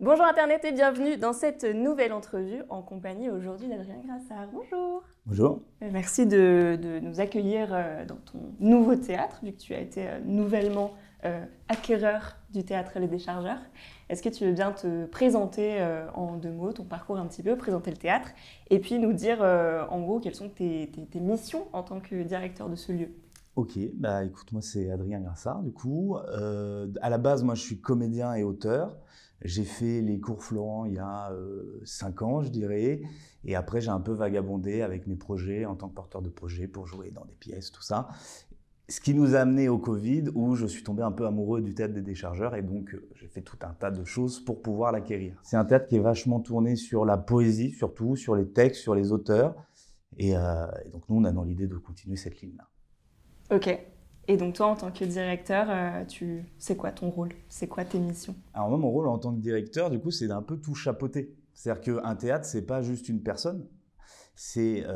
Bonjour Internet et bienvenue dans cette nouvelle entrevue en compagnie aujourd'hui d'Adrien Grassard. Bonjour. Bonjour. Merci de nous accueillir dans ton nouveau théâtre, vu que tu as été nouvellement acquéreur du théâtre Les Déchargeurs. Est-ce que tu veux bien te présenter en 2 mots, ton parcours un petit peu, présenter le théâtre, et puis nous dire en gros quelles sont tes missions en tant que directeur de ce lieu? Ok, bah écoute, moi c'est Adrien Grassard du coup. À la base, moi je suis comédien et auteur. J'ai fait les cours Florent il y a 5 ans, je dirais. Et après, j'ai un peu vagabondé avec mes projets en tant que porteur de projet pour jouer dans des pièces, tout ça. Ce qui nous a amené au Covid où je suis tombé un peu amoureux du théâtre des Déchargeurs et donc j'ai fait tout un tas de choses pour pouvoir l'acquérir. C'est un théâtre qui est vachement tourné sur la poésie, surtout sur les textes, sur les auteurs. Et donc nous, on a dans l'idée de continuer cette ligne-là. Ok. Et donc toi, en tant que directeur, c'est quoi ton rôle? C'est quoi tes missions? Alors moi, mon rôle en tant que directeur, du coup, c'est d'un peu tout chapeauter. C'est-à-dire qu'un théâtre, c'est pas juste une personne, c'est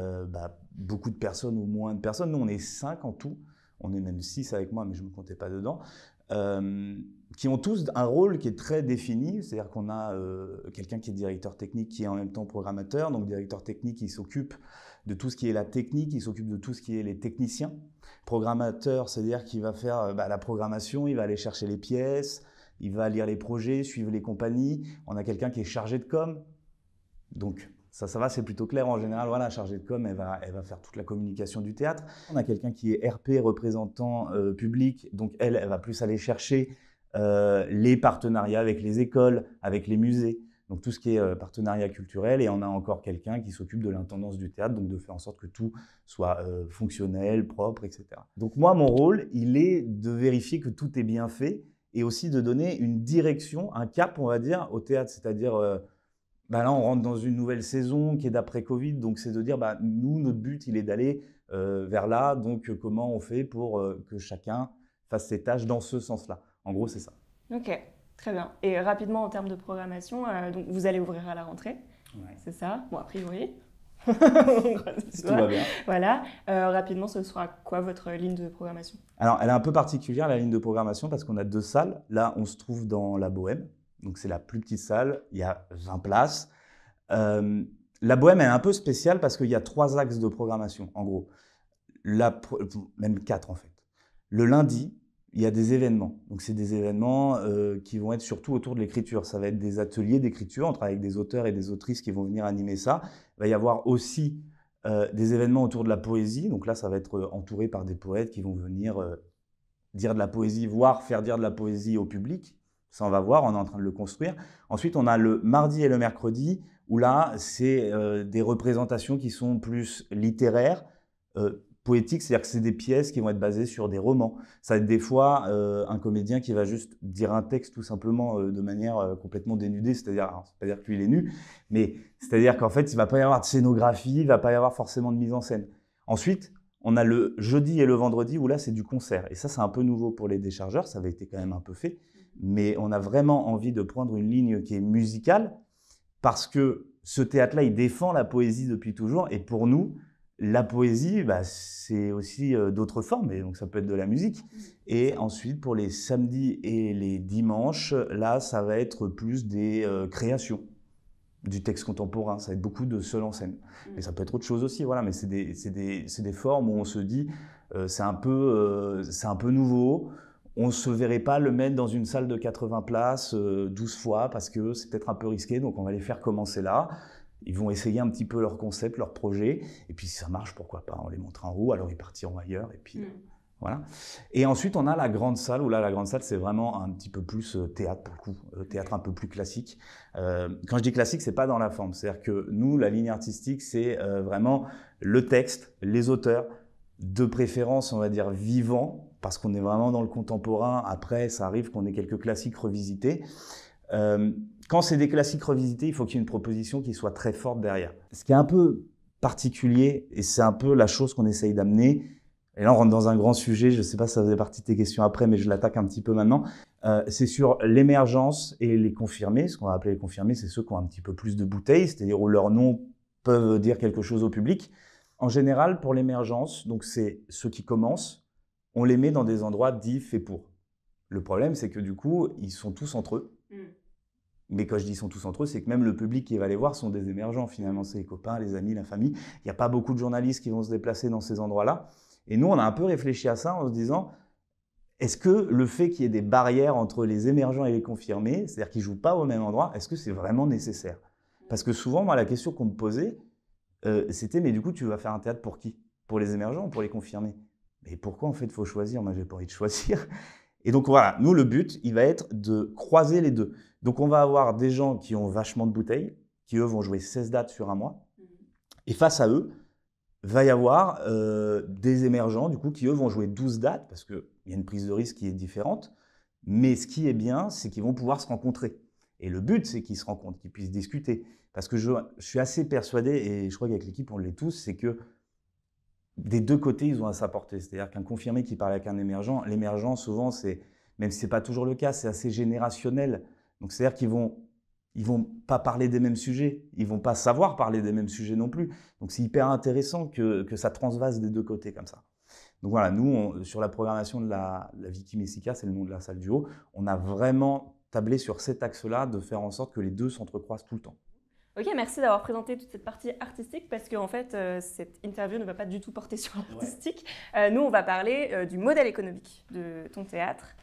beaucoup de personnes ou moins de personnes. Nous, on est 5 en tout, on est même 6 avec moi, mais je ne me comptais pas dedans, qui ont tous un rôle qui est très défini. C'est-à-dire qu'on a quelqu'un qui est directeur technique, qui est en même temps programmateur. Donc directeur technique, il s'occupe de tout ce qui est la technique, il s'occupe de tout ce qui est les techniciens. Programmateur, c'est-à-dire qu'il va faire la programmation, il va aller chercher les pièces, il va lire les projets, suivre les compagnies. On a quelqu'un qui est chargé de com. Donc ça va, c'est plutôt clair en général. Voilà, chargée de com, elle va faire toute la communication du théâtre. On a quelqu'un qui est RP, représentant public. Donc elle va plus aller chercher les partenariats avec les écoles, avec les musées. Donc tout ce qui est partenariat culturel. Et on a encore quelqu'un qui s'occupe de l'intendance du théâtre, donc de faire en sorte que tout soit fonctionnel, propre, etc. Donc moi, mon rôle, il est de vérifier que tout est bien fait et aussi de donner une direction, un cap, on va dire, au théâtre. C'est-à-dire, là, on rentre dans une nouvelle saison qui est d'après-Covid. Donc c'est de dire, nous, notre but, il est d'aller vers là. Donc comment on fait pour que chacun fasse ses tâches dans ce sens-là. En gros, c'est ça. Ok, très bien. Et rapidement, en termes de programmation, donc vous allez ouvrir à la rentrée, Ouais. c'est ça? Bon, a priori. Si tout va bien. Voilà. Rapidement, ce sera quoi votre ligne de programmation? Alors, elle est un peu particulière, la ligne de programmation, parce qu'on a 2 salles. Là, on se trouve dans la Bohème. Donc, c'est la plus petite salle. Il y a 20 places. La Bohème est un peu spéciale parce qu'il y a 3 axes de programmation, en gros. Même 4, en fait. Le lundi, il y a des événements. Donc, c'est des événements qui vont être surtout autour de l'écriture. Ça va être des ateliers d'écriture. On travaille avec des auteurs et des autrices qui vont venir animer ça. Il va y avoir aussi des événements autour de la poésie. Donc là, ça va être entouré par des poètes qui vont venir dire de la poésie, voire faire dire de la poésie au public. Ça, on va voir, on est en train de le construire. Ensuite, on a le mardi et le mercredi, où là, c'est des représentations qui sont plus littéraires, poétiques, c'est-à-dire que c'est des pièces qui vont être basées sur des romans. Ça va être des fois un comédien qui va juste dire un texte tout simplement de manière complètement dénudée, c'est-à-dire pas dire que lui il est nu, mais c'est-à-dire qu'en fait il ne va pas y avoir de scénographie, il ne va pas y avoir forcément de mise en scène. Ensuite, on a le jeudi et le vendredi où là c'est du concert, et ça c'est un peu nouveau pour les Déchargeurs, ça avait été quand même un peu fait, mais on a vraiment envie de prendre une ligne qui est musicale, parce que ce théâtre-là il défend la poésie depuis toujours, et pour nous, la poésie, c'est aussi d'autres formes, et donc ça peut être de la musique. Et ensuite, pour les samedis et les dimanches, là, ça va être plus des créations, du texte contemporain. Ça va être beaucoup de seul en scène. Mais ça peut être autre chose aussi, voilà. Mais c'est des formes où on se dit, c'est un peu nouveau. On ne se verrait pas le mettre dans une salle de 80 places 12 fois parce que c'est peut-être un peu risqué, donc on va les faire commencer là. Ils vont essayer un petit peu leur concept, leur projet, et puis si ça marche, pourquoi pas, on les montre en haut, alors ils partiront ailleurs, et puis voilà. Et ensuite, on a la grande salle, où là, la grande salle, c'est vraiment un petit peu plus théâtre, pour le coup, théâtre un peu plus classique. Quand je dis classique, c'est pas dans la forme, c'est-à-dire que nous, la ligne artistique, c'est vraiment le texte, les auteurs, de préférence, on va dire, vivants, parce qu'on est vraiment dans le contemporain. Après, ça arrive qu'on ait quelques classiques revisités. Quand c'est des classiques revisités, il faut qu'il y ait une proposition qui soit très forte derrière. Ce qui est un peu particulier, et c'est un peu la chose qu'on essaye d'amener, et là on rentre dans un grand sujet, je ne sais pas si ça faisait partie de tes questions après, mais je l'attaque un petit peu maintenant, c'est sur l'émergence et les confirmés. Ce qu'on va appeler les confirmés, c'est ceux qui ont un petit peu plus de bouteilles, c'est-à-dire où leurs noms peuvent dire quelque chose au public. En général, pour l'émergence, donc c'est ceux qui commencent, on les met dans des endroits dits faits pour. Le problème, c'est que du coup, ils sont tous entre eux. Mais quand je dis ils sont tous entre eux, c'est que même le public qui va les voir sont des émergents finalement, c'est les copains, les amis, la famille. Il n'y a pas beaucoup de journalistes qui vont se déplacer dans ces endroits-là. Et nous, on a un peu réfléchi à ça en se disant, est-ce que le fait qu'il y ait des barrières entre les émergents et les confirmés, c'est-à-dire qu'ils ne jouent pas au même endroit, est-ce que c'est vraiment nécessaire? Parce que souvent, moi, la question qu'on me posait, c'était, mais du coup, tu vas faire un théâtre pour qui? Pour les émergents ou pour les confirmés? Mais pourquoi en fait il faut choisir? Moi, j'ai pas envie de choisir. Et donc voilà, nous, le but, il va être de croiser les deux. Donc on va avoir des gens qui ont vachement de bouteilles, qui eux vont jouer 16 dates sur un mois. Et face à eux, va y avoir des émergents, du coup, qui eux vont jouer 12 dates, parce qu'il y a une prise de risque qui est différente. Mais ce qui est bien, c'est qu'ils vont pouvoir se rencontrer. Et le but, c'est qu'ils se rencontrent, qu'ils puissent discuter. Parce que je suis assez persuadé, et je crois qu'avec l'équipe, on l'est tous, c'est que des deux côtés, ils ont à s'apporter. C'est-à-dire qu'un confirmé qui parle avec un émergent, l'émergent, souvent, même si ce n'est pas toujours le cas, c'est assez générationnel. Donc, c'est-à-dire qu'ils vont pas parler des mêmes sujets, ils vont pas savoir parler des mêmes sujets non plus. Donc, c'est hyper intéressant que ça transvase des deux côtés comme ça. Donc voilà, nous, sur la programmation de la Vicky Messica, c'est le nom de la salle du haut, on a vraiment tablé sur cet axe-là de faire en sorte que les deux s'entrecroisent tout le temps. Ok, merci d'avoir présenté toute cette partie artistique parce qu'en fait, cette interview ne va pas du tout porter sur l'artistique. Ouais. Nous, on va parler du modèle économique de ton théâtre.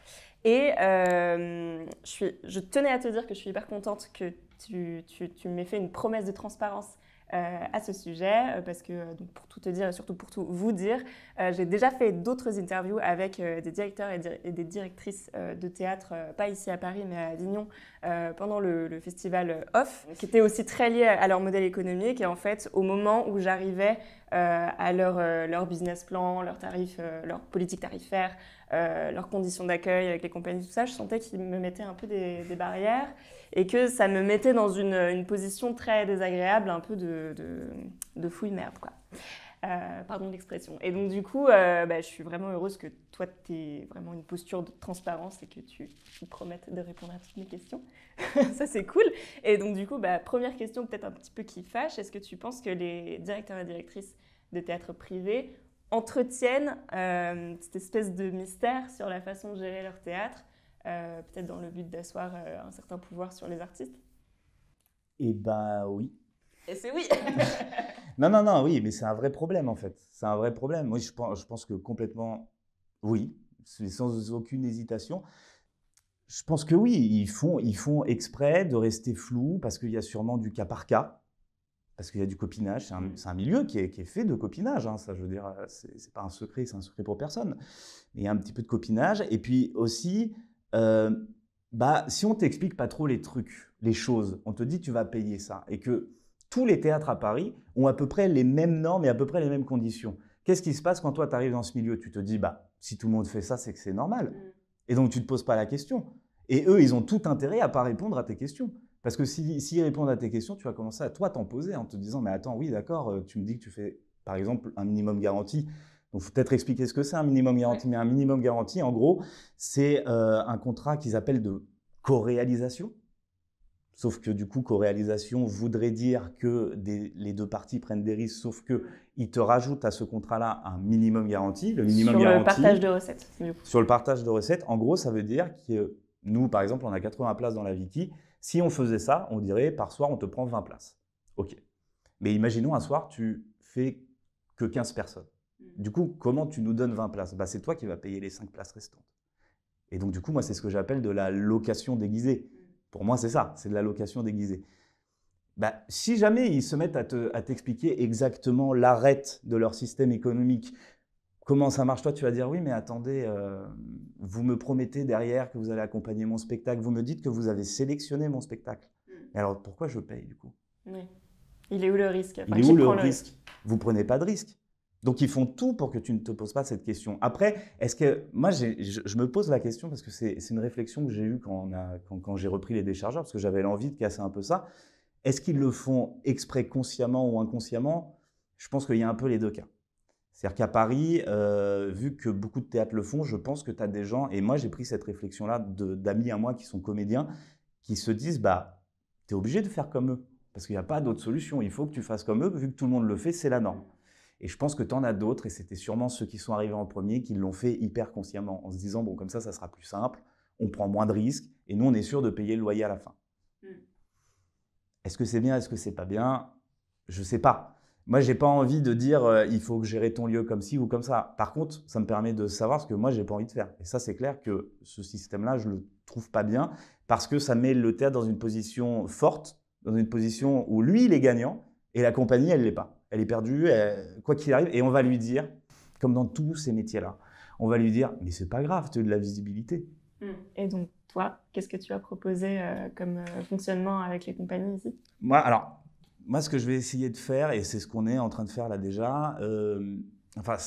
Et je tenais à te dire que je suis hyper contente que tu m'aies fait une promesse de transparence à ce sujet parce que, donc pour tout te dire et surtout pour tout vous dire, j'ai déjà fait d'autres interviews avec des directeurs et des directrices de théâtre, pas ici à Paris mais à Avignon, pendant le festival Off, qui était aussi très lié à leur modèle économique. Et en fait, au moment où j'arrivais à leur business plan, leurs tarifs, leur politique tarifaire, leurs conditions d'accueil avec les compagnies, tout ça, je sentais qu'ils me mettaient un peu des barrières et que ça me mettait dans une position très désagréable, un peu de fouille merde, quoi. Pardon de l'expression. Et donc du coup, je suis vraiment heureuse que toi, tu aies vraiment une posture de transparence et que tu promettes de répondre à toutes mes questions. Ça, c'est cool. Et donc du coup, première question peut-être un petit peu qui fâche, est-ce que tu penses que les directeurs et directrices de théâtre privé entretiennent cette espèce de mystère sur la façon de gérer leur théâtre, peut-être dans le but d'asseoir un certain pouvoir sur les artistes? Eh ben oui. Et c'est oui. Non, oui, mais c'est un vrai problème en fait. C'est un vrai problème. Moi, je pense que complètement oui, sans aucune hésitation. Je pense que oui, ils font exprès de rester flous parce qu'il y a sûrement du cas par cas. Parce qu'il y a du copinage, c'est un milieu qui est fait de copinage, hein, ça je veux dire, c'est pas un secret, c'est un secret pour personne. Mais il y a un petit peu de copinage. Et puis aussi, si on t'explique pas trop les trucs, les choses, on te dit tu vas payer ça, et que tous les théâtres à Paris ont à peu près les mêmes normes et à peu près les mêmes conditions. Qu'est-ce qui se passe quand toi tu arrives dans ce milieu? Tu te dis, si tout le monde fait ça, c'est que c'est normal. Et donc tu te poses pas la question. Et eux, ils ont tout intérêt à pas répondre à tes questions. Parce que s'ils répondent à tes questions, tu vas commencer à toi t'en poser en te disant, mais attends, oui, d'accord, tu me dis que tu fais, par exemple, un minimum garanti. Donc, il faut peut-être expliquer ce que c'est un minimum garanti. Ouais. Mais un minimum garanti, en gros, c'est un contrat qu'ils appellent de co-réalisation. Sauf que du coup, co-réalisation voudrait dire que les deux parties prennent des risques, sauf qu'ils te rajoutent à ce contrat-là un minimum garanti. Le minimum garanti, le partage de recettes. Sur le partage de recettes, en gros, ça veut dire que nous, par exemple, on a 80 places dans la Vicky. Si on faisait ça, on dirait par soir, on te prend 20 places. OK. Mais imaginons un soir, tu fais que 15 personnes. Du coup, comment tu nous donnes 20 places? C'est toi qui vas payer les 5 places restantes. Et donc, du coup, moi, c'est ce que j'appelle de la location déguisée. Pour moi, c'est ça, c'est de la location déguisée. Si jamais ils se mettent à t'expliquer exactement l'arête de leur système économique, comment ça marche, toi, tu vas dire, oui, mais attendez, vous me promettez derrière que vous allez accompagner mon spectacle, vous me dites que vous avez sélectionné mon spectacle. Mais alors, pourquoi je paye, du coup? Oui. Il est où le risque? Il est où le risque? Vous ne prenez pas de risque. Donc, ils font tout pour que tu ne te poses pas cette question. Après, est-ce que… Moi, je me pose la question parce que c'est une réflexion que j'ai eue quand j'ai repris les déchargeurs, parce que j'avais l'envie de casser un peu ça. Est-ce qu'ils le font exprès, consciemment ou inconsciemment? Je pense qu'il y a un peu les deux cas. C'est-à-dire qu'à Paris, vu que beaucoup de théâtres le font, je pense que tu as des gens, et moi j'ai pris cette réflexion-là d'amis à moi qui sont comédiens, qui se disent, tu es obligé de faire comme eux, parce qu'il n'y a pas d'autre solution, il faut que tu fasses comme eux, vu que tout le monde le fait, c'est la norme. Et je pense que tu en as d'autres, et c'était sûrement ceux qui sont arrivés en premier, qui l'ont fait hyper consciemment, en se disant, bon, comme ça sera plus simple, on prend moins de risques, et nous on est sûr de payer le loyer à la fin. Est-ce que c'est bien, est-ce que c'est pas bien? Je sais pas. Moi, j'ai pas envie de dire il faut gérer ton lieu comme ci ou comme ça. Par contre, ça me permet de savoir ce que moi, j'ai pas envie de faire. Et ça, c'est clair que ce système-là, je le trouve pas bien parce que ça met le théâtre dans une position forte, dans une position où lui, il est gagnant et la compagnie, elle l'est pas. Elle est perdue, quoi qu'il arrive. Et on va lui dire, comme dans tous ces métiers-là, on va lui dire mais c'est pas grave, tu as de la visibilité. Et donc, toi, qu'est-ce que tu as proposé comme fonctionnement avec les compagnies ici? Moi, ce que je vais essayer de faire, et c'est ce qu'on est en train de faire là déjà,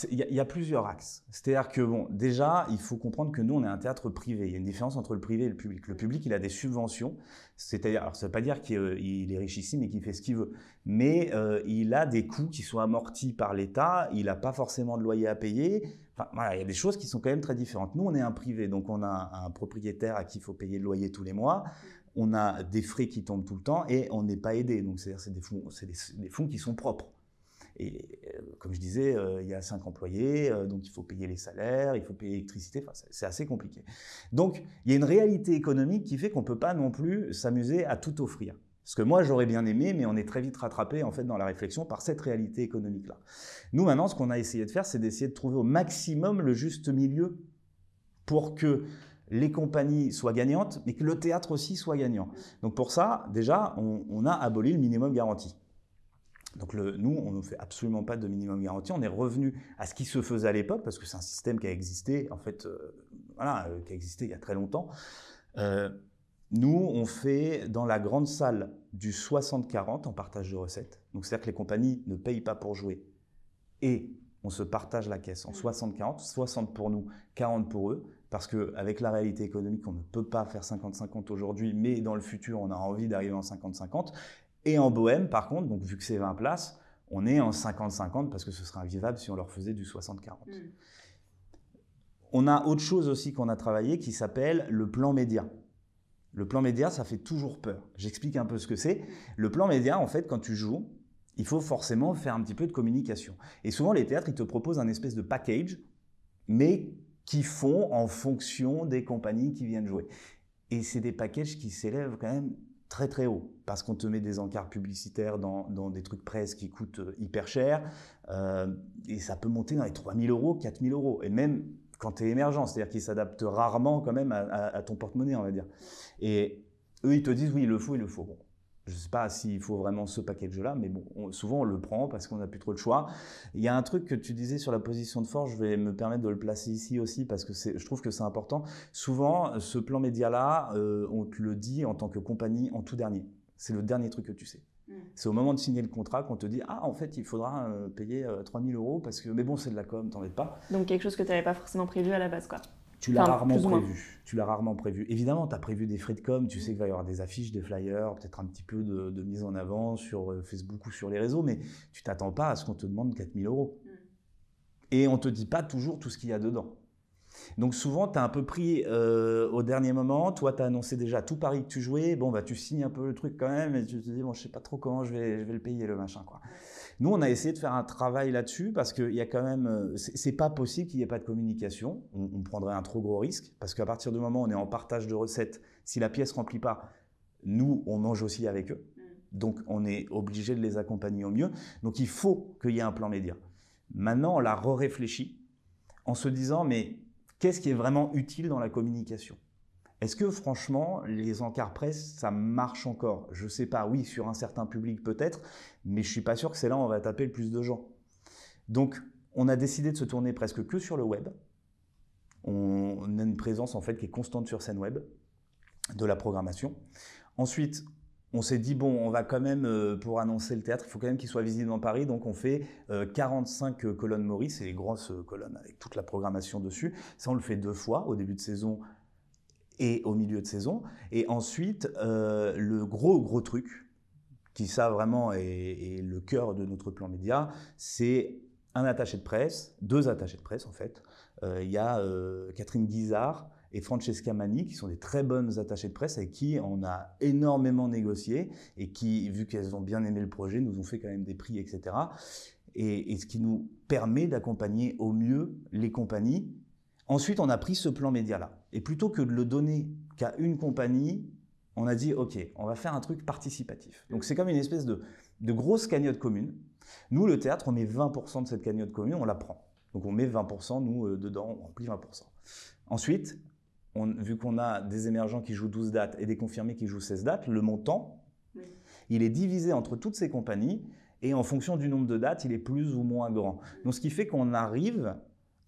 il y a plusieurs axes. C'est-à-dire que, bon, déjà, il faut comprendre que nous, on est un théâtre privé. Il y a une différence entre le privé et le public. Le public, il a des subventions. C'est-à-dire, alors ça ne veut pas dire qu'il est richissime et qu'il fait ce qu'il veut, mais il a des coûts qui sont amortis par l'État. Il n'a pas forcément de loyer à payer. Enfin, voilà, il y a des choses qui sont quand même très différentes. Nous, on est un privé, donc on a un propriétaire à qui il faut payer le loyer tous les mois. On a des frais qui tombent tout le temps et on n'est pas aidé. Donc, c'est des fonds qui sont propres. Et comme je disais, il y a 5 employés, donc il faut payer les salaires, il faut payer l'électricité, enfin, c'est assez compliqué. Donc, il y a une réalité économique qui fait qu'on ne peut pas non plus s'amuser à tout offrir. Ce que moi, j'aurais bien aimé, mais on est très vite rattrapé en fait, dans la réflexion par cette réalité économique-là. Nous, maintenant, ce qu'on a essayé de faire, c'est d'essayer de trouver au maximum le juste milieu pour que les compagnies soient gagnantes, mais que le théâtre aussi soit gagnant. Donc pour ça, déjà, on a aboli le minimum garanti. Donc nous, on ne fait absolument pas de minimum garanti. On est revenu à ce qui se faisait à l'époque, parce que c'est un système qui a existé, en fait, qui a existé il y a très longtemps. Nous, on fait dans la grande salle du 60-40 en partage de recettes. Donc c'est-à-dire que les compagnies ne payent pas pour jouer et on se partage la caisse en 60-40, 60 pour nous, 40 pour eux, parce qu'avec la réalité économique, on ne peut pas faire 50-50 aujourd'hui, mais dans le futur, on a envie d'arriver en 50-50. Et en Bohème, par contre, donc vu que c'est 20 places, on est en 50-50 parce que ce serait invivable si on leur faisait du 60-40. On a autre chose aussi qu'on a travaillé qui s'appelle le plan média. Le plan média, ça fait toujours peur. J'explique un peu ce que c'est. Le plan média, en fait, quand tu joues, il faut forcément faire un petit peu de communication. Et souvent, les théâtres, ils te proposent un espèce de package, mais qui font en fonction des compagnies qui viennent jouer. Et c'est des packages qui s'élèvent quand même très très haut, parce qu'on te met des encarts publicitaires dans des trucs presse qui coûtent hyper cher, et ça peut monter dans les 3 000 €, 4 000 €, et même quand tu es émergent, c'est-à-dire qu'ils s'adaptent rarement quand même à ton porte-monnaie, on va dire. Et eux, ils te disent, oui, il le faut, il le faut. Bon. Je ne sais pas s'il faut vraiment ce package-là, mais bon, souvent on le prend parce qu'on n'a plus trop le choix. Il y a un truc que tu disais sur la position de force, je vais me permettre de le placer ici aussi parce que je trouve que c'est important. Souvent, ce plan média-là, on te le dit en tant que compagnie en tout dernier. C'est le dernier truc que tu sais. C'est au moment de signer le contrat qu'on te dit « Ah, en fait, il faudra payer 3 000 € parce que… Mais bon, c'est de la com, t'embête pas. » Donc quelque chose que tu n'avais pas forcément prévu à la base, quoi. Tu l'as rarement prévu. Tu l'as rarement prévu. Évidemment, tu as prévu des frais de com, tu sais qu'il va y avoir des affiches, des flyers, peut-être un petit peu de mise en avant sur Facebook ou sur les réseaux, mais tu t'attends pas à ce qu'on te demande 4 000 €. Et on te dit pas toujours tout ce qu'il y a dedans. Donc souvent, tu as un peu pris au dernier moment, toi tu as annoncé déjà tout Paris que tu jouais, bon bah tu signes un peu le truc quand même et tu te dis bon je sais pas trop comment je vais le payer le machin quoi. Nous on a essayé de faire un travail là-dessus parce qu'il y a quand même, c'est pas possible qu'il n'y ait pas de communication, on prendrait un trop gros risque parce qu'à partir du moment où on est en partage de recettes, si la pièce remplit pas, nous on mange aussi avec eux, donc on est obligé de les accompagner au mieux, donc il faut qu'il y ait un plan média. Maintenant on l'a réfléchi en se disant mais qu'est-ce qui est vraiment utile dans la communication? Est-ce que franchement, les encarts presse, ça marche encore? Je ne sais pas, oui, sur un certain public peut-être, mais je ne suis pas sûr que c'est là où on va taper le plus de gens. Donc, on a décidé de se tourner presque que sur le web. On a une présence en fait qui est constante sur scène web, de la programmation. Ensuite, on s'est dit, bon, on va quand même, pour annoncer le théâtre, il faut quand même qu'il soit visible dans Paris, donc on fait 45 colonnes Maurice, c'est les grosses colonnes avec toute la programmation dessus. Ça, on le fait 2 fois, au début de saison et au milieu de saison. Et ensuite, le gros truc, qui ça vraiment est le cœur de notre plan média, c'est un attaché de presse, 2 attachés de presse en fait. Il y a Catherine Guizard et Francesca Mani, qui sont des très bonnes attachées de presse avec qui on a énormément négocié et qui, vu qu'elles ont bien aimé le projet, nous ont fait quand même des prix, etc. Et ce qui nous permet d'accompagner au mieux les compagnies. Ensuite, on a pris ce plan média-là. Et plutôt que de le donner qu'à une compagnie, on a dit, OK, on va faire un truc participatif. Donc, c'est comme une espèce de grosse cagnotte commune. Nous, le théâtre, on met 20% de cette cagnotte commune, on la prend. Donc, on met 20%, nous, dedans, on remplit 20%. Ensuite, vu qu'on a des émergents qui jouent 12 dates et des confirmés qui jouent 16 dates, le montant, il est divisé entre toutes ces compagnies et en fonction du nombre de dates, il est plus ou moins grand. Donc, ce qui fait qu'on arrive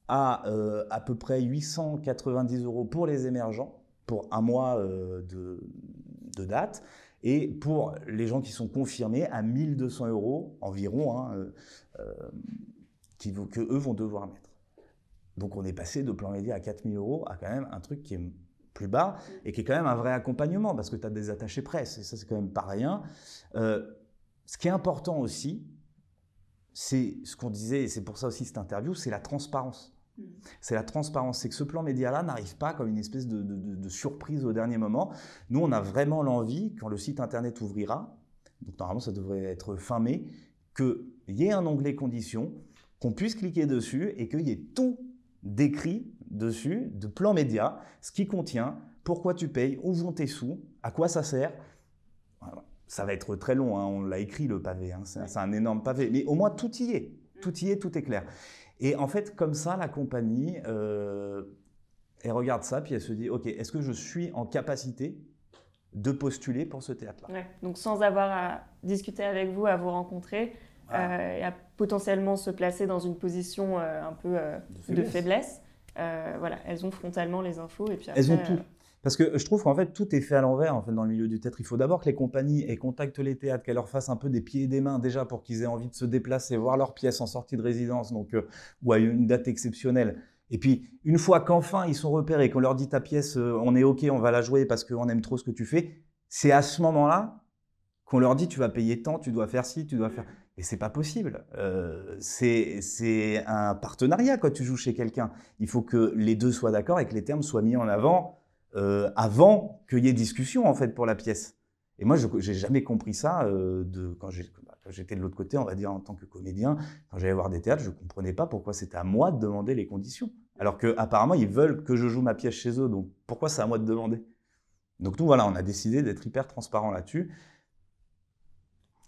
à peu près 890 € pour les émergents, pour un mois de date, et pour les gens qui sont confirmés à 1 200 € environ, que eux vont devoir mettre. Donc on est passé de plan média à 4 000 € à quand même un truc qui est plus bas et qui est quand même un vrai accompagnement parce que tu as des attachés presse et ça c'est quand même pas rien. Ce qui est important aussi, c'est ce qu'on disait, et c'est pour ça aussi cette interview, c'est la transparence. C'est la transparence, c'est que ce plan média-là n'arrive pas comme une espèce de surprise au dernier moment. Nous, on a vraiment l'envie, quand le site internet ouvrira, donc normalement ça devrait être fin mai, qu'il y ait un onglet conditions, qu'on puisse cliquer dessus et qu'il y ait tout décrit dessus de plan média, ce qui contient, pourquoi tu payes, où vont tes sous, à quoi ça sert. Voilà. Ça va être très long, hein, on l'a écrit le pavé, hein, c'est un énorme pavé, mais au moins tout y est, tout est clair. Et en fait, comme ça, la compagnie, elle regarde ça, puis elle se dit, OK, est-ce que je suis en capacité de postuler pour ce théâtre-là? Ouais, donc sans avoir à discuter avec vous, à vous rencontrer, et à potentiellement se placer dans une position un peu de faiblesse. Voilà, elles ont frontalement les infos. Et puis après, elles ont tout. Parce que je trouve qu'en fait, tout est fait à l'envers en fait, dans le milieu du théâtre. Il faut d'abord que les compagnies contactent les théâtres, qu'elles leur fassent un peu des pieds et des mains déjà pour qu'ils aient envie de se déplacer, voir leurs pièces en sortie de résidence donc, ou à une date exceptionnelle. Et puis, une fois qu'enfin ils sont repérés, qu'on leur dit ta pièce, on est OK, on va la jouer parce qu'on aime trop ce que tu fais, c'est à ce moment-là qu'on leur dit tu vas payer tant, tu dois faire ci, tu dois faire… Et c'est pas possible. C'est un partenariat quand tu joues chez quelqu'un. Il faut que les deux soient d'accord et que les termes soient mis en avant avant qu'il y ait discussion en fait pour la pièce. Et moi, j'ai jamais compris ça quand j'étais de l'autre côté, on va dire en tant que comédien. Quand j'allais voir des théâtres, je comprenais pas pourquoi c'était à moi de demander les conditions. Alors qu'apparemment, ils veulent que je joue ma pièce chez eux. Donc pourquoi c'est à moi de demander? Donc nous, voilà, on a décidé d'être hyper transparent là-dessus.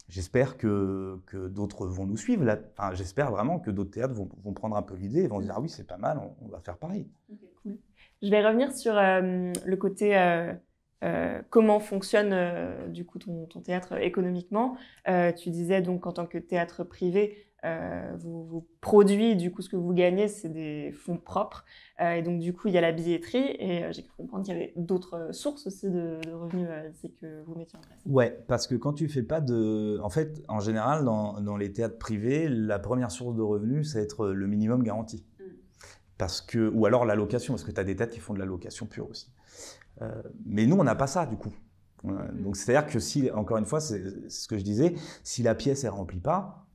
J'espère que d'autres vont nous suivre. Enfin, j'espère vraiment que d'autres théâtres vont prendre un peu l'idée et vont se dire « Ah oui, c'est pas mal, on va faire pareil. » Okay, cool. Je vais revenir sur le côté comment fonctionne du coup ton théâtre économiquement. Tu disais donc en tant que théâtre privé, vos produits, du coup ce que vous gagnez, c'est des fonds propres. Et donc du coup il y a la billetterie et j'ai cru comprendre qu'il y avait d'autres sources aussi de revenus que vous mettiez en place. Ouais, parce que quand tu fais pas de… En fait, en général, dans les théâtres privés, la première source de revenus, c'est être le minimum garanti. Ou alors la location, parce que tu as des théâtres qui font de la location pure aussi. Mais nous, on n'a pas ça du coup. Donc c'est-à-dire que si, encore une fois, c'est ce que je disais, si la pièce ne remplit pas,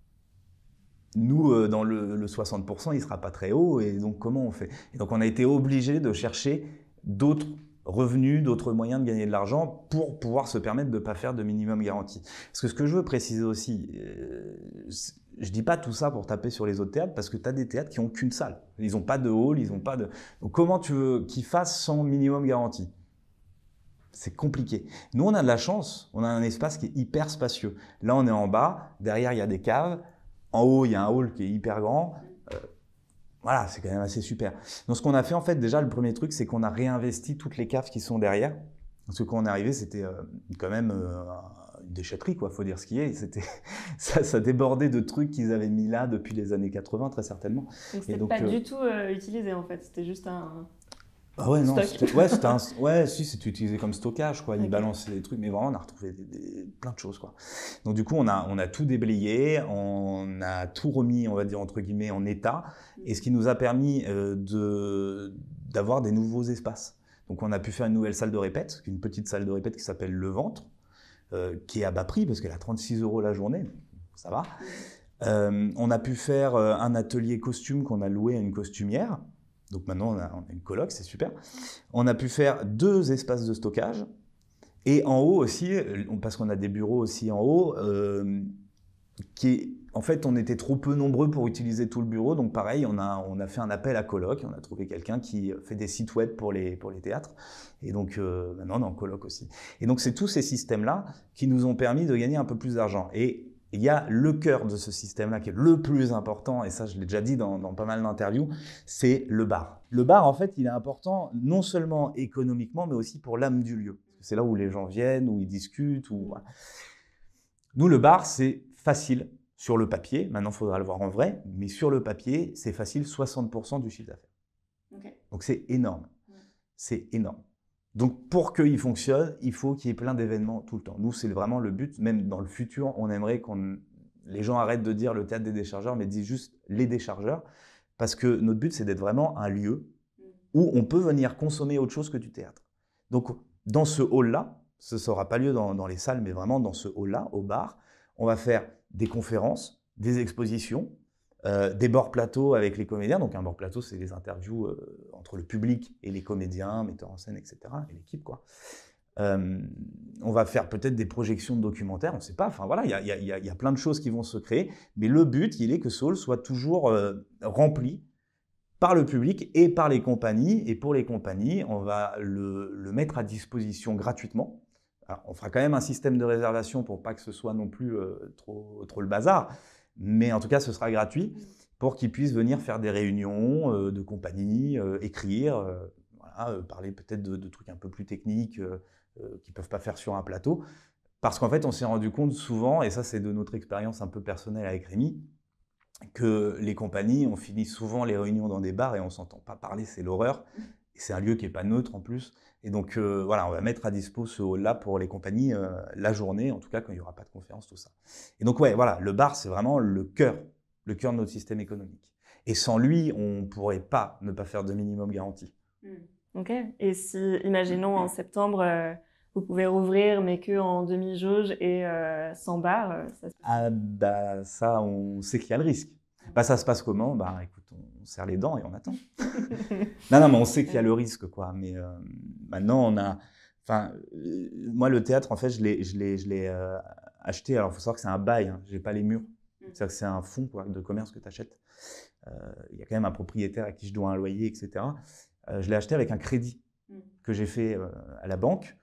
nous, dans le 60%, il ne sera pas très haut. Et donc comment on fait? Et donc on a été obligé de chercher d'autres revenus, d'autres moyens de gagner de l'argent pour pouvoir se permettre de ne pas faire de minimum garanti. Parce que ce que je veux préciser aussi, je ne dis pas tout ça pour taper sur les autres théâtres parce que tu as des théâtres qui n'ont qu'une salle. Ils n'ont pas de hall, ils n'ont pas de… Donc comment tu veux qu'ils fassent sans minimum garanti? C'est compliqué. Nous, on a de la chance, on a un espace qui est hyper spacieux. Là, on est en bas, derrière, il y a des caves. En haut, il y a un hall qui est hyper grand. Voilà, c'est quand même assez super. Donc, ce qu'on a fait, en fait, déjà, le premier truc, c'est qu'on a réinvesti toutes les caves qui sont derrière. Parce que quand on est arrivé, c'était quand même une déchetterie, quoi. Faut dire ce qui est. Ça débordait de trucs qu'ils avaient mis là depuis les années 80, très certainement. Donc, c'était pas du tout utilisé, en fait. C'était juste un… Ah ouais, non, c'était utilisé comme stockage, quoi. Ils balançaient des trucs, mais vraiment, on a retrouvé plein de choses, quoi. Donc, du coup, on a tout déblayé, on a tout remis, on va dire, entre guillemets, en état, et ce qui nous a permis d'avoir des nouveaux espaces. Donc, on a pu faire une nouvelle salle de répète, une petite salle de répète qui s'appelle Le Ventre, qui est à bas prix, parce qu'elle a 36 € la journée, ça va. On a pu faire un atelier costume qu'on a loué à une costumière. Donc maintenant, on a une coloc, c'est super. On a pu faire 2 espaces de stockage. Et en haut aussi, parce qu'on a des bureaux aussi en haut, En fait, on était trop peu nombreux pour utiliser tout le bureau, donc pareil, on a fait un appel à coloc, on a trouvé quelqu'un qui fait des sites web pour les théâtres, et donc maintenant on est en coloc aussi. Et donc c'est tous ces systèmes-là qui nous ont permis de gagner un peu plus d'argent. Et il y a le cœur de ce système-là qui est le plus important, et ça je l'ai déjà dit dans pas mal d'interviews, c'est le bar. Le bar, en fait, il est important non seulement économiquement, mais aussi pour l'âme du lieu. C'est là où les gens viennent, où ils discutent, voilà. Nous, le bar, c'est facile sur le papier. Maintenant, il faudra le voir en vrai. Mais sur le papier, c'est facile 60% du chiffre d'affaires. Okay. Donc, c'est énorme. C'est énorme. Donc, pour qu'il fonctionne, il faut qu'il y ait plein d'événements tout le temps. Nous, c'est vraiment le but. Même dans le futur, on aimerait que les gens arrêtent de dire le théâtre des déchargeurs, mais disent juste les déchargeurs. Parce que notre but, c'est d'être vraiment un lieu où on peut venir consommer autre chose que du théâtre. Donc, dans ce hall-là, ce ne aura pas lieu dans les salles, mais vraiment dans ce hall-là, au bar, on va faire des conférences, des expositions, des bords plateaux avec les comédiens. Donc un bord plateau, c'est les interviews entre le public et les comédiens, metteurs en scène, etc. et l'équipe, quoi. On va faire peut-être des projections de documentaires, on ne sait pas. Enfin voilà, il y a plein de choses qui vont se créer. Mais le but, il est que ce hall soit toujours rempli par le public et par les compagnies. Et pour les compagnies, on va le mettre à disposition gratuitement. Alors, on fera quand même un système de réservation pour pas que ce soit non plus trop le bazar. Mais en tout cas, ce sera gratuit pour qu'ils puissent venir faire des réunions de compagnies, écrire, voilà, parler peut-être de trucs un peu plus techniques qu'ils ne peuvent pas faire sur un plateau. Parce qu'en fait, on s'est rendu compte souvent, et ça c'est de notre expérience un peu personnelle avec Rémi, que les compagnies, on finit souvent les réunions dans des bars et on ne s'entend pas parler, c'est l'horreur. Et c'est un lieu qui n'est pas neutre en plus. Et donc voilà, on va mettre à dispo ce hall-là pour les compagnies la journée, en tout cas quand il n'y aura pas de conférence, tout ça. Et donc ouais, voilà, le bar, c'est vraiment le cœur de notre système économique. Et sans lui, on ne pourrait pas ne pas faire de minimum garanti. Ok. Et si, imaginons en septembre, vous pouvez rouvrir, mais qu'en demi-jauge et sans bar, ça se passe. Ah bah ça, on sait qu'il y a le risque. Bah ça se passe comment? Bah écoute, on serre les dents et on attend. non, mais on sait qu'il y a le risque, quoi. Mais maintenant, on a... Enfin, moi, le théâtre, en fait, je l'ai acheté. Alors, il faut savoir que c'est un bail, hein. Je n'ai pas les murs. C'est-à-dire que c'est un fonds, quoi, de commerce que tu achètes. Il y a quand même un propriétaire à qui je dois un loyer, etc. Je l'ai acheté avec un crédit que j'ai fait à la banque.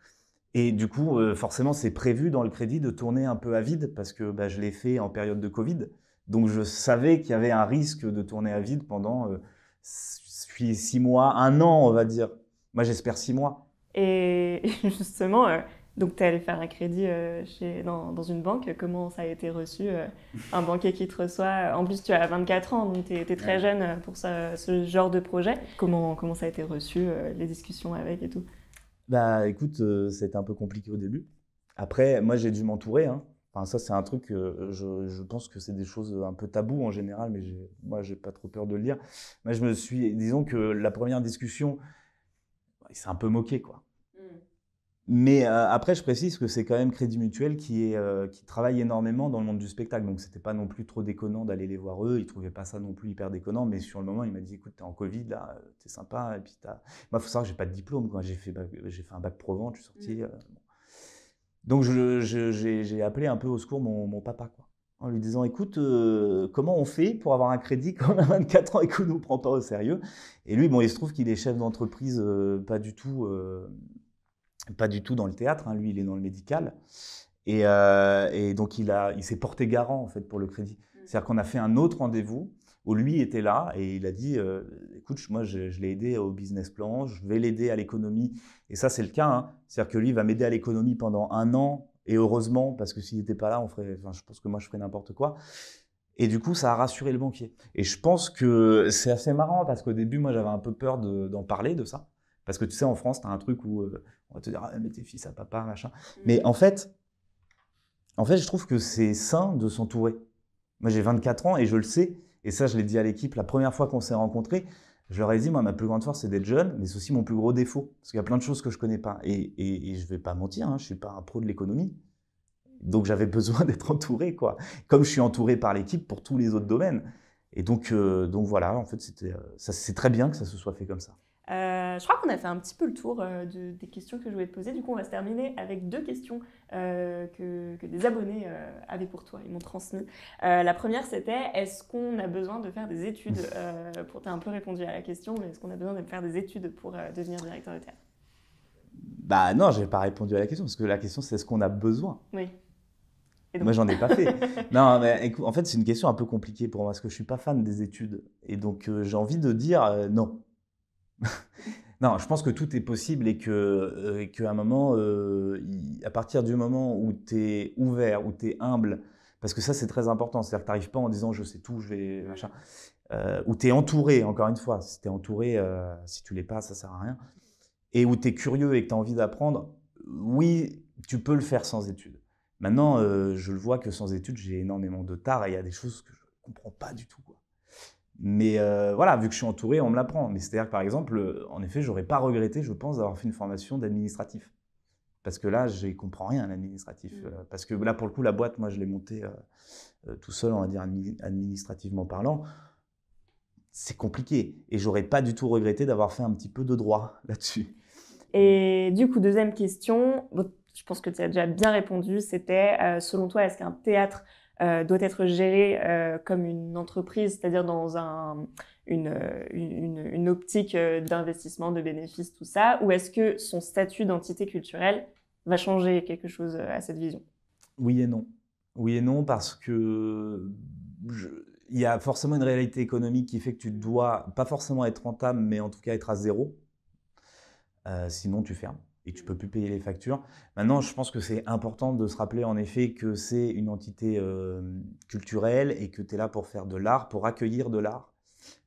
Et du coup, forcément, c'est prévu dans le crédit de tourner un peu à vide parce que bah, je l'ai fait en période de Covid. Donc, je savais qu'il y avait un risque de tourner à vide pendant 6 mois, 1 an, on va dire. Moi, j'espère 6 mois. Et justement, donc tu es allé faire un crédit dans une banque. Comment ça a été reçu? Un banquier qui te reçoit. En plus, tu as 24 ans, donc tu es très jeune pour ce genre de projet. Comment ça a été reçu, les discussions avec et tout? Bah écoute, c'était un peu compliqué au début. Après, moi, j'ai dû m'entourer, hein. Enfin, ça, c'est un truc, je pense que c'est des choses un peu tabous en général, mais moi, j'ai pas trop peur de le dire. Moi, disons que la première discussion, il s'est un peu moqué, quoi. Mais après, je précise que c'est quand même Crédit Mutuel qui travaille énormément dans le monde du spectacle, donc c'était pas non plus trop déconnant d'aller les voir eux. Ils trouvaient pas ça non plus hyper déconnant, mais sur le moment, il m'a dit, écoute, t'es en Covid, là, t'es sympa, et puis moi, faut savoir que j'ai pas de diplôme, quoi. J'ai fait un bac pro vente, je suis sorti. Bon. Donc, j'ai appelé un peu au secours mon papa, quoi, en lui disant, écoute, comment on fait pour avoir un crédit quand on a 24 ans et qu'on ne nous prend pas au sérieux? Et lui, bon, il se trouve qu'il est chef d'entreprise, pas du tout dans le théâtre, hein. Lui, il est dans le médical. Et donc, il s'est porté garant, en fait, pour le crédit. C'est-à-dire qu'on a fait un autre rendez-vous où lui était là et il a dit écoute, moi, je l'ai aidé au business plan, je vais l'aider à l'économie. Et ça, c'est le cas, hein. C'est-à-dire que lui, il va m'aider à l'économie pendant 1 an. Et heureusement, parce que s'il n'était pas là, je pense que moi, je ferais n'importe quoi. Et du coup, ça a rassuré le banquier. Et je pense que c'est assez marrant parce qu'au début, moi, j'avais un peu peur d'en parler de ça. Parce que tu sais, en France, tu as un truc où on va te dire ah, mais t'es fils à papa, machin. Mais en fait, je trouve que c'est sain de s'entourer. Moi, j'ai 24 ans et je le sais. Et ça, je l'ai dit à l'équipe la première fois qu'on s'est rencontrés. Je leur ai dit, moi, ma plus grande force, c'est d'être jeune, mais c'est aussi mon plus gros défaut. Parce qu'il y a plein de choses que je ne connais pas. Et je ne vais pas mentir, hein, je ne suis pas un pro de l'économie. Donc, j'avais besoin d'être entouré, quoi. Comme je suis entouré par l'équipe pour tous les autres domaines. Et donc voilà, en fait, c'est très bien que ça se soit fait comme ça. Je crois qu'on a fait un petit peu le tour des questions que je voulais te poser. Du coup, on va se terminer avec 2 questions que des abonnés avaient pour toi. Ils m'ont transmis. La première, c'était est-ce qu'on a besoin de faire des études Tu as un peu répondu à la question, mais est-ce qu'on a besoin de faire des études pour devenir directeur de théâtre? Bah non, j'ai pas répondu à la question parce que la question c'est est-ce qu'on a besoin? Oui. Moi, j'en ai pas fait. Non, mais écoute, en fait, c'est une question un peu compliquée pour moi parce que je suis pas fan des études et donc j'ai envie de dire non. Non, je pense que tout est possible et qu'à un moment, à partir du moment où tu es ouvert, où tu es humble, parce que ça, c'est très important. C'est-à-dire que tu n'arrives pas en disant je sais tout, je vais machin. Où tu es entouré, encore une fois. Si tu es entouré, si tu l'es pas, ça sert à rien. Et où tu es curieux et que tu as envie d'apprendre, oui, tu peux le faire sans études. Maintenant, je le vois que sans études, j'ai énormément de tard et il y a des choses que je ne comprends pas du tout, quoi. Mais voilà, vu que je suis entouré, on me l'apprend. Mais c'est-à-dire que par exemple, en effet, j'aurais pas regretté, je pense, d'avoir fait une formation d'administratif. Parce que là, je ne comprends rien à l'administratif. Parce que là, pour le coup, la boîte, moi, je l'ai montée tout seul, on va dire, administrativement parlant. C'est compliqué. Et j'aurais pas du tout regretté d'avoir fait un petit peu de droit là-dessus. Et du coup, deuxième question, je pense que tu as déjà bien répondu, c'était selon toi, est-ce qu'un théâtre doit être géré comme une entreprise, c'est-à-dire dans une optique d'investissement, de bénéfices, tout ça, ou est-ce que son statut d'entité culturelle va changer quelque chose à cette vision? Oui et non. Oui et non, parce que il y a forcément une réalité économique qui fait que tu dois pas forcément être rentable, mais en tout cas être à zéro. Sinon, tu fermes et tu ne peux plus payer les factures. Maintenant, je pense que c'est important de se rappeler en effet que c'est une entité culturelle et que tu es là pour faire de l'art, pour accueillir de l'art,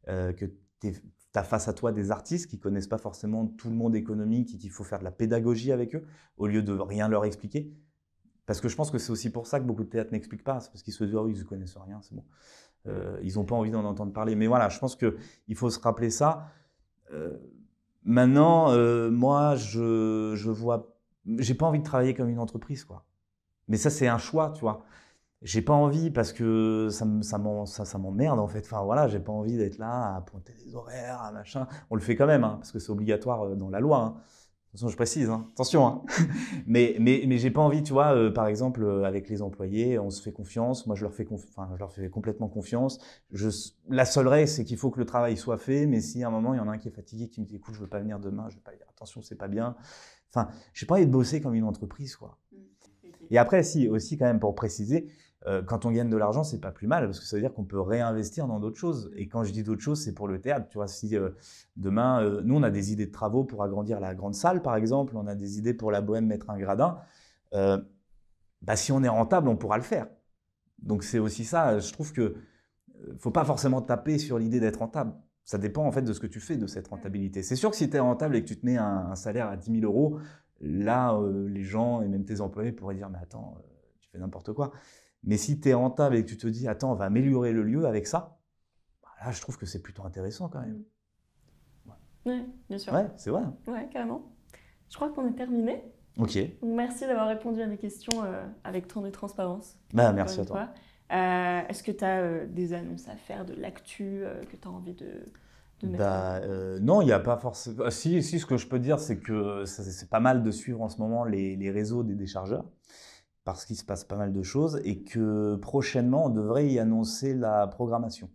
que tu as face à toi des artistes qui ne connaissent pas forcément tout le monde économique et qu'il faut faire de la pédagogie avec eux au lieu de rien leur expliquer. Parce que je pense que c'est aussi pour ça que beaucoup de théâtres n'expliquent pas, c'est parce qu'ils se disent « ah oui, ils ne connaissent rien, c'est bon ». Ils n'ont pas envie d'en entendre parler. Mais voilà, je pense qu'il faut se rappeler ça. Maintenant, moi, je vois, j'ai pas envie de travailler comme une entreprise, quoi. Mais ça, c'est un choix, tu vois. J'ai pas envie parce que ça m'emmerde, en fait. Enfin, voilà, j'ai pas envie d'être là à pointer les horaires, à machin. On le fait quand même, hein, parce que c'est obligatoire dans la loi, hein. De toute façon, je précise, hein. Attention, hein. Mais j'ai pas envie, tu vois, par exemple, avec les employés, on se fait confiance. Moi, je leur fais complètement confiance. La seule règle, c'est qu'il faut que le travail soit fait. Mais si à un moment, il y en a un qui est fatigué, qui me dit, écoute, je veux pas venir demain, je vais pas dire, attention, c'est pas bien. Enfin, j'ai pas envie de bosser comme une entreprise, quoi. Et après, si, aussi, quand même, pour préciser, quand on gagne de l'argent, c'est pas plus mal, parce que ça veut dire qu'on peut réinvestir dans d'autres choses. Et quand je dis d'autres choses, c'est pour le théâtre. Tu vois, si demain, nous, on a des idées de travaux pour agrandir la grande salle, par exemple, on a des idées pour la Bohème, mettre un gradin, si on est rentable, on pourra le faire. Donc c'est aussi ça, je trouve que faut pas forcément taper sur l'idée d'être rentable. Ça dépend en fait de ce que tu fais de cette rentabilité. C'est sûr que si tu es rentable et que tu te mets un salaire à 10 000 €, là, les gens et même tes employés pourraient dire « mais attends, tu fais n'importe quoi ». Mais si tu es rentable et que tu te dis « attends, on va améliorer le lieu avec ça », là, je trouve que c'est plutôt intéressant quand même. Oui, bien sûr. Ouais, c'est vrai. Ouais, carrément. Je crois qu'on est terminé. Ok. Donc, merci d'avoir répondu à mes questions avec tant de transparence. Merci à toi. Est-ce que tu as des annonces à faire, de l'actu que tu as envie de mettre non, il n'y a pas forcément. Si, ce que je peux dire, c'est que c'est pas mal de suivre en ce moment les réseaux des déchargeurs, parce qu'il se passe pas mal de choses, et que prochainement, on devrait y annoncer la programmation.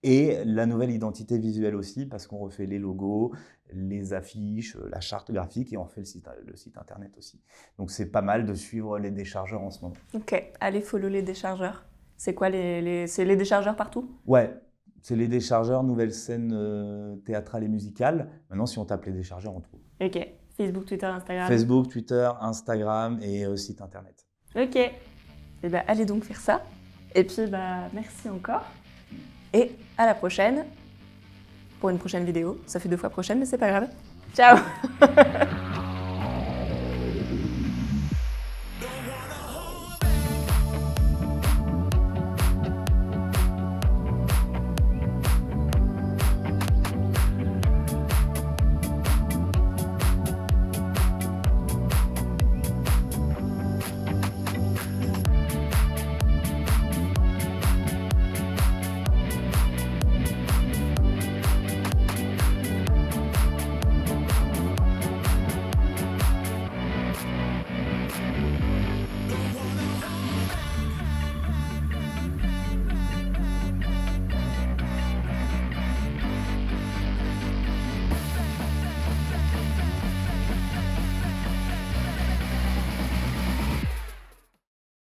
Et la nouvelle identité visuelle aussi, parce qu'on refait les logos, les affiches, la charte graphique, et on fait le site internet aussi. Donc c'est pas mal de suivre les déchargeurs en ce moment. Ok, allez follow les déchargeurs. C'est quoi c'est les déchargeurs partout? Ouais, c'est les déchargeurs, nouvelle scène théâtrale et musicale. Maintenant, si on tape les déchargeurs, on trouve. Ok, Facebook, Twitter, Instagram. Facebook, Twitter, Instagram et site internet. Ok, et ben allez donc faire ça. Et puis merci encore. Et à la prochaine pour une prochaine vidéo. Ça fait 2 fois prochaine, mais c'est pas grave. Ciao.